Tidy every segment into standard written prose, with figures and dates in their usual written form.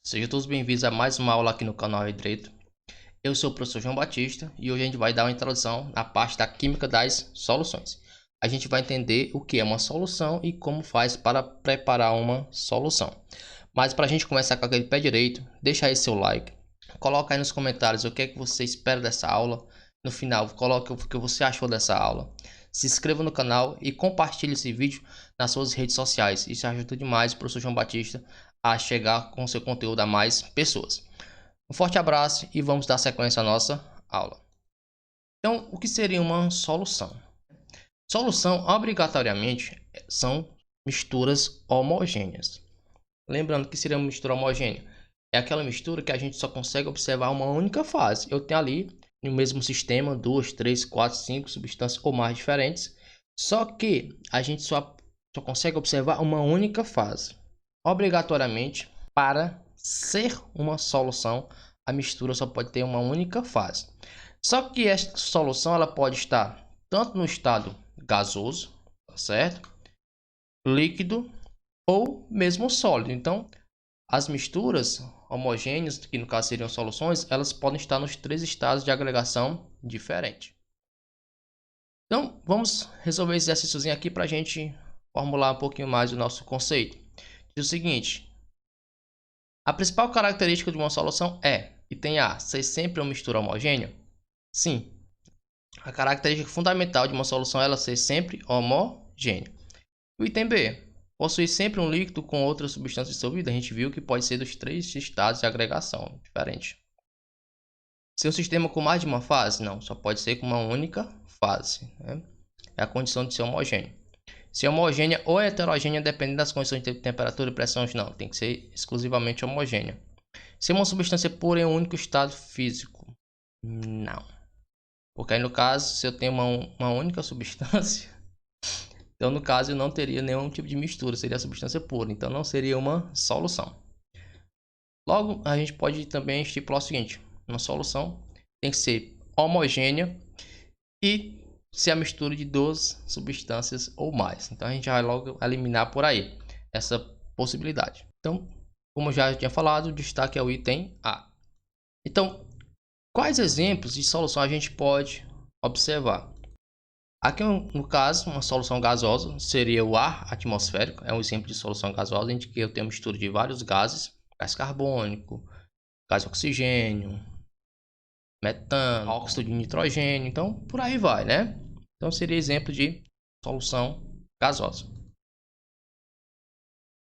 Sejam todos bem-vindos a mais uma aula aqui no canal Direito. Eu sou o professor João Batista e hoje a gente vai dar uma introdução na parte da química das soluções. A gente vai entender o que é uma solução e como faz para preparar uma solução. Mas para a gente começar com aquele pé direito, deixa aí seu like. Coloca aí nos comentários o que é que você espera dessa aula. No final, coloque o que você achou dessa aula. Se inscreva no canal e compartilhe esse vídeo nas suas redes sociais. Isso ajuda demais o professor João Batista a chegar com seu conteúdo a mais pessoas. Um forte abraço e vamos dar sequência à nossa aula. Então, o que seria uma solução? Solução, obrigatoriamente, são misturas homogêneas. Lembrando que seria uma mistura homogênea. É aquela mistura que a gente só consegue observar uma única fase. Eu tenho ali, no mesmo sistema, 2, 3, 4, 5 substâncias ou mais diferentes. Só que a gente só consegue observar uma única fase. Obrigatoriamente, para ser uma solução, a mistura só pode ter uma única fase. Só que esta solução ela pode estar tanto no estado gasoso, tá certo? Líquido ou mesmo sólido. Então, as misturas homogêneas, que no caso seriam soluções, elas podem estar nos três estados de agregação diferente. Então, vamos resolver esse exercíciozinho aqui para a gente formular um pouquinho mais o nosso conceito. Diz o seguinte: a principal característica de uma solução é, item A, ser sempre uma mistura homogênea? Sim. A característica fundamental de uma solução é ela ser sempre homogênea. O item B, possuir sempre um líquido com outra substância dissolvida. A gente viu que pode ser dos três estados de agregação diferente. Ser um sistema com mais de uma fase? Não, só pode ser com uma única fase, né? É a condição de ser homogêneo. Se é homogênea ou heterogênea, dependendo das condições de temperatura e pressão, não, tem que ser exclusivamente homogênea. Se uma substância pura em um único estado físico? Não. Porque aí no caso, se eu tenho uma única substância, então no caso eu não teria nenhum tipo de mistura, seria a substância pura, então não seria uma solução. Logo, a gente pode também estipular o seguinte: uma solução tem que ser homogênea e ser a mistura de duas substâncias ou mais. Então a gente vai logo eliminar por aí essa possibilidade. Então, como eu já tinha falado, o destaque é o item A. Então, quais exemplos de solução a gente pode observar? Aqui no caso, uma solução gasosa seria o ar atmosférico, é um exemplo de solução gasosa em que eu tenho mistura de vários gases, gás carbônico, gás oxigênio, metano, óxido de nitrogênio, então por aí vai, né? Então seria exemplo de solução gasosa.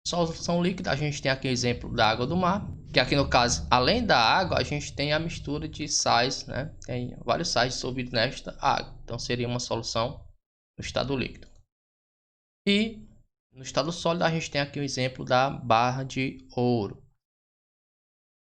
Solução líquida, a gente tem aqui o exemplo da água do mar, que aqui no caso, além da água, a gente tem a mistura de sais, né? Tem vários sais dissolvidos nesta água, então seria uma solução no estado líquido. E no estado sólido, a gente tem aqui o exemplo da barra de ouro.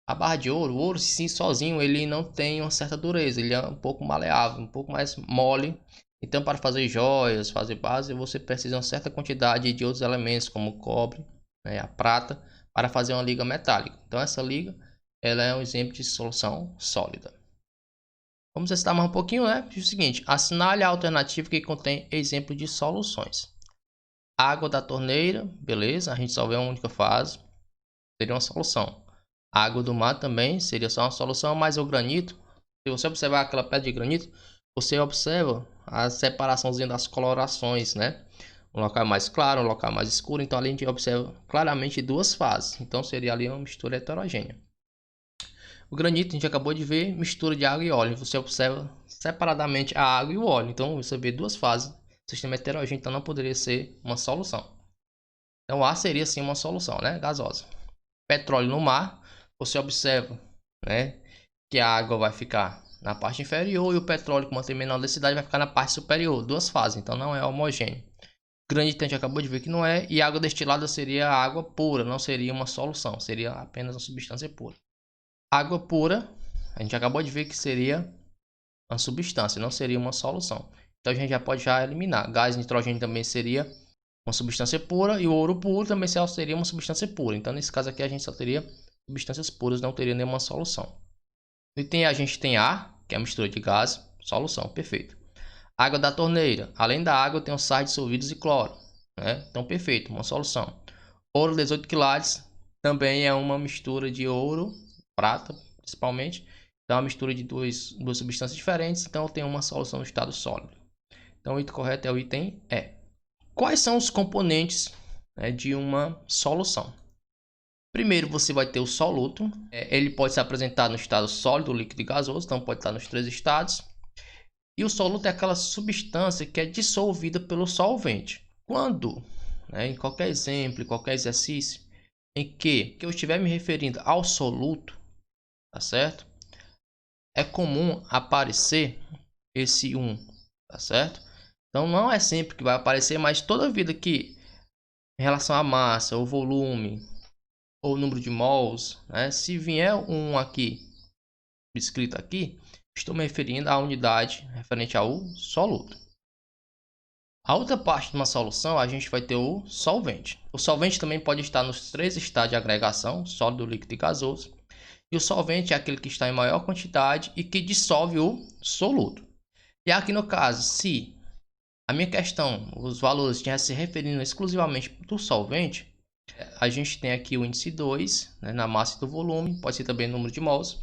A barra de ouro, o ouro sim sozinho, ele não tem uma certa dureza, ele é um pouco maleável, um pouco mais mole. Então, para fazer joias, fazer base, você precisa de uma certa quantidade de outros elementos, como o cobre, né, a prata, para fazer uma liga metálica. Então, essa liga, ela é um exemplo de solução sólida. Vamos testar mais um pouquinho, né? Diz o seguinte: assinale a alternativa que contém exemplo de soluções. Água da torneira, beleza, a gente só vê uma única fase, seria uma solução. A água do mar também seria só uma solução, mas o granito, se você observar aquela pedra de granito, você observa a separaçãozinha das colorações, né? Um local mais claro, um local mais escuro, então ali a gente observa claramente duas fases, então seria ali uma mistura heterogênea. O granito a gente acabou de ver mistura de água e óleo, você observa separadamente a água e o óleo, então você vê duas fases, sistema heterogêneo, então não poderia ser uma solução. Então A seria sim uma solução, né? Gasosa. Petróleo no mar, você observa, né, que a água vai ficar na parte inferior e o petróleo, que mantém menor densidade, vai ficar na parte superior. Duas fases, então não é homogêneo. Granito a gente acabou de ver que não é, e água destilada seria água pura, não seria uma solução, seria apenas uma substância pura. Água pura, a gente acabou de ver que seria uma substância, não seria uma solução. Então a gente já pode eliminar. Gás nitrogênio também seria uma substância pura e o ouro puro também seria uma substância pura. Então nesse caso aqui a gente só teria substâncias puras, não teria nenhuma solução. No item A gente tem ar, que é a mistura de gás, solução, perfeito. Água da torneira, além da água tem os sais dissolvidos e cloro, né? Então perfeito, uma solução. Ouro 18 quilates, também é uma mistura de ouro, prata, principalmente. Então, é uma mistura de duas substâncias diferentes. Então, eu tenho uma solução no estado sólido. Então, o item correto é o item E. Quais são os componentes, né, de uma solução? Primeiro, você vai ter o soluto. Ele pode se apresentar no estado sólido, líquido e gasoso. Então, pode estar nos 3 estados. E o soluto é aquela substância que é dissolvida pelo solvente. Quando, né, em qualquer exemplo, em qualquer exercício, em que eu estiver me referindo ao soluto, tá certo? É comum aparecer esse 1, tá certo? Então não é sempre que vai aparecer, mas toda vida que em relação à massa, ou volume, ou número de mols, né, se vier um aqui, escrito aqui, estou me referindo à unidade referente ao soluto. A outra parte de uma solução, a gente vai ter o solvente. O solvente também pode estar nos 3 estados de agregação, sólido, líquido e gasoso. E o solvente é aquele que está em maior quantidade e que dissolve o soluto. E aqui no caso, se a minha questão, os valores estivessem se referindo exclusivamente do solvente, a gente tem aqui o índice 2, né, na massa do volume, pode ser também o número de mols.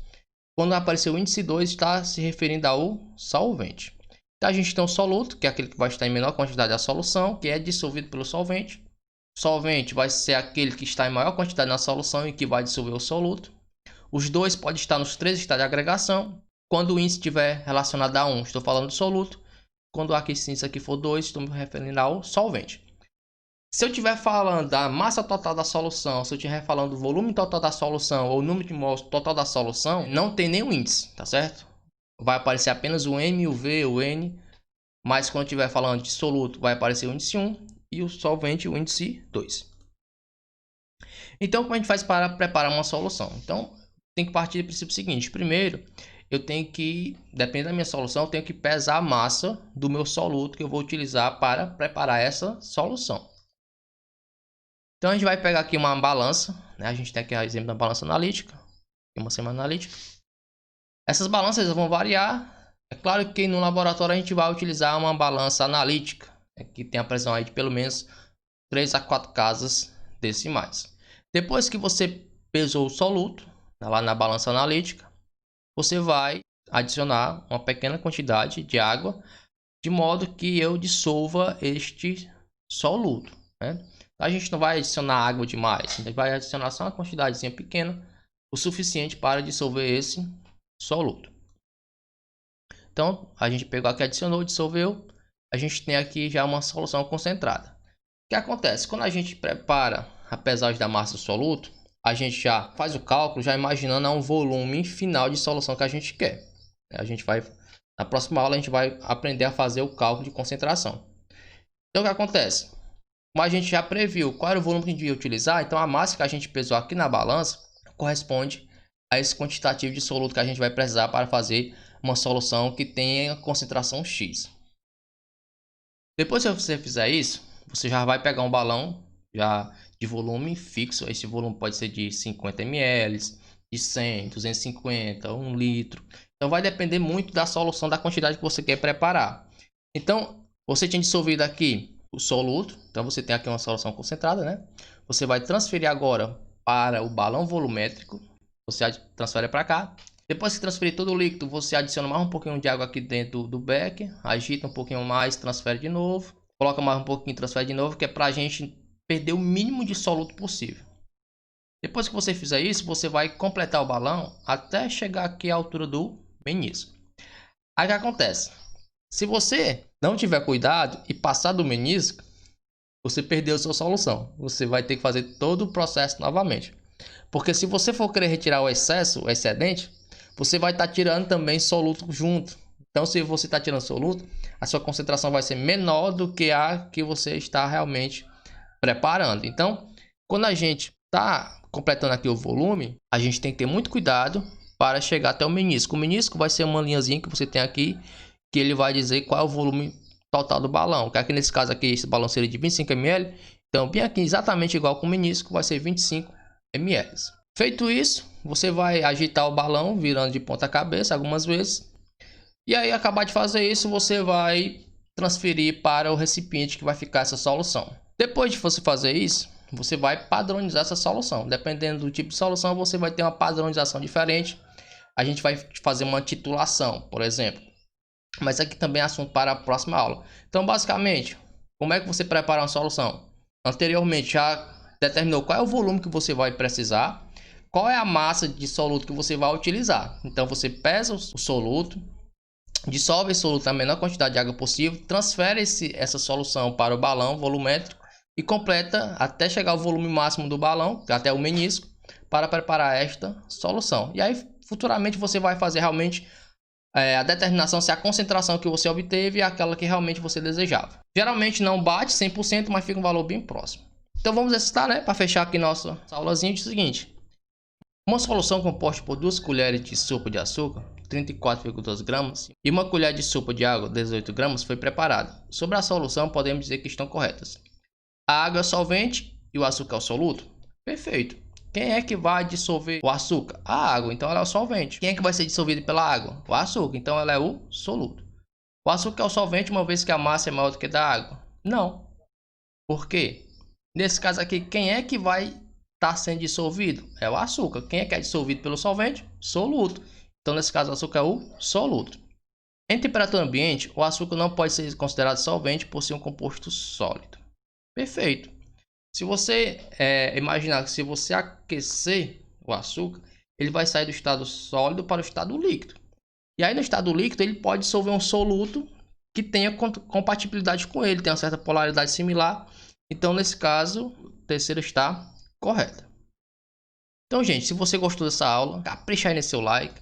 Quando aparecer o índice 2, está se referindo ao solvente. Então, a gente tem o soluto, que é aquele que vai estar em menor quantidade da solução, que é dissolvido pelo solvente. O solvente vai ser aquele que está em maior quantidade na solução e que vai dissolver o soluto. Os dois podem estar nos 3 estados de agregação. Quando o índice estiver relacionado a 1, estou falando do soluto. Quando esse índice aqui for 2, estou me referindo ao solvente. Se eu estiver falando da massa total da solução, se eu estiver falando do volume total da solução ou número de mols total da solução, não tem nenhum índice, tá certo? Vai aparecer apenas o M, o V, o N. Mas quando estiver falando de soluto, vai aparecer o índice 1 e o solvente o índice 2. Então, como a gente faz para preparar uma solução? Então, tem que partir do princípio seguinte. Primeiro, eu tenho que, dependendo da minha solução, eu tenho que pesar a massa do meu soluto que eu vou utilizar para preparar essa solução. Então, a gente vai pegar aqui uma balança, né? A gente tem aqui o exemplo da balança analítica, uma semana analítica. Essas balanças vão variar. É claro que no laboratório a gente vai utilizar uma balança analítica, que tem a precisão aí de pelo menos 3 a 4 casas decimais. Depois que você pesou o soluto, lá na balança analítica, você vai adicionar uma pequena quantidade de água, de modo que eu dissolva este soluto, né? A gente não vai adicionar água demais, a gente vai adicionar só uma quantidadezinha pequena, o suficiente para dissolver esse soluto. Então, a gente pegou aqui, adicionou, dissolveu, a gente tem aqui já uma solução concentrada. O que acontece? Quando a gente prepara a pesagem da massa do soluto, a gente já faz o cálculo, já imaginando um volume final de solução que a gente quer. A gente vai, na próxima aula, a gente vai aprender a fazer o cálculo de concentração. Então, o que acontece? Como a gente já previu qual era o volume que a gente ia utilizar, então a massa que a gente pesou aqui na balança corresponde a esse quantitativo de soluto que a gente vai precisar para fazer uma solução que tenha concentração X. Depois que você fizer isso, você já vai pegar um balão já de volume fixo. Esse volume pode ser de 50 ml, de 100, 250, 1 litro. Então vai depender muito da solução, da quantidade que você quer preparar. Então, você tinha dissolvido aqui o soluto, então você tem aqui uma solução concentrada, né? Você vai transferir agora para o balão volumétrico, você transfere para cá. Depois que transferir todo o líquido, você adiciona mais um pouquinho de água aqui dentro do becker, agita um pouquinho mais, transfere de novo, coloca mais um pouquinho, transfere de novo, que é para a gente perder o mínimo de soluto possível. Depois que você fizer isso, você vai completar o balão até chegar aqui à altura do menisco. Aí o que acontece? Se você não tiver cuidado e passar do menisco, você perdeu a sua solução. Você vai ter que fazer todo o processo novamente. Porque se você for querer retirar o excesso, o excedente, você vai estar tirando também soluto junto. Então, se você está tirando soluto, a sua concentração vai ser menor do que a que você está realmente preparando. Então, quando a gente está completando aqui o volume, a gente tem que ter muito cuidado para chegar até o menisco. O menisco vai ser uma linhazinha que você tem aqui, que ele vai dizer qual é o volume total do balão. Que aqui nesse caso aqui, esse balão seria de 25 ml. Então, bem aqui, exatamente igual com o menisco, vai ser 25 ml. Feito isso, você vai agitar o balão, virando de ponta cabeça algumas vezes. E aí, acabar de fazer isso, você vai transferir para o recipiente que vai ficar essa solução. Depois de você fazer isso, você vai padronizar essa solução. Dependendo do tipo de solução, você vai ter uma padronização diferente. A gente vai fazer uma titulação, por exemplo. Mas aqui também é assunto para a próxima aula. Então, basicamente, como é que você prepara uma solução? Anteriormente já determinou qual é o volume que você vai precisar, qual é a massa de soluto que você vai utilizar. Então, você pesa o soluto, dissolve esse soluto na menor quantidade de água possível, transfere essa solução para o balão volumétrico e completa até chegar ao volume máximo do balão, até o menisco, para preparar esta solução. E aí, futuramente, você vai fazer realmente a determinação se a concentração que você obteve é aquela que realmente você desejava. Geralmente não bate 100%, mas fica um valor bem próximo. Então vamos exercitar, né? Para fechar aqui nossa aulazinha, diz o seguinte. Uma solução composta por 2 colheres de sopa de açúcar, 34,2 gramas, e uma colher de sopa de água, 18 gramas, foi preparada. Sobre a solução, podemos dizer que estão corretas. A água é o solvente e o açúcar é o soluto? Perfeito. Quem é que vai dissolver o açúcar? A água, então ela é o solvente. Quem é que vai ser dissolvido pela água? O açúcar, então ela é o soluto. O açúcar é o solvente uma vez que a massa é maior do que a da água? Não. Por quê? Nesse caso aqui, quem é que vai estar sendo dissolvido? É o açúcar. Quem é que é dissolvido pelo solvente? Soluto. Então nesse caso o açúcar é o soluto. Em temperatura ambiente, o açúcar não pode ser considerado solvente por ser um composto sólido. Perfeito. Se você imaginar que se você aquecer o açúcar, ele vai sair do estado sólido para o estado líquido. E aí no estado líquido ele pode dissolver um soluto que tenha compatibilidade com ele, tem uma certa polaridade similar. Então nesse caso, o terceiro está correto. Então gente, se você gostou dessa aula, capricha aí nesse seu like,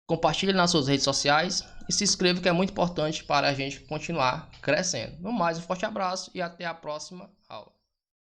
compartilhe nas suas redes sociais e se inscreva, que é muito importante para a gente continuar crescendo. No mais, um forte abraço e até a próxima.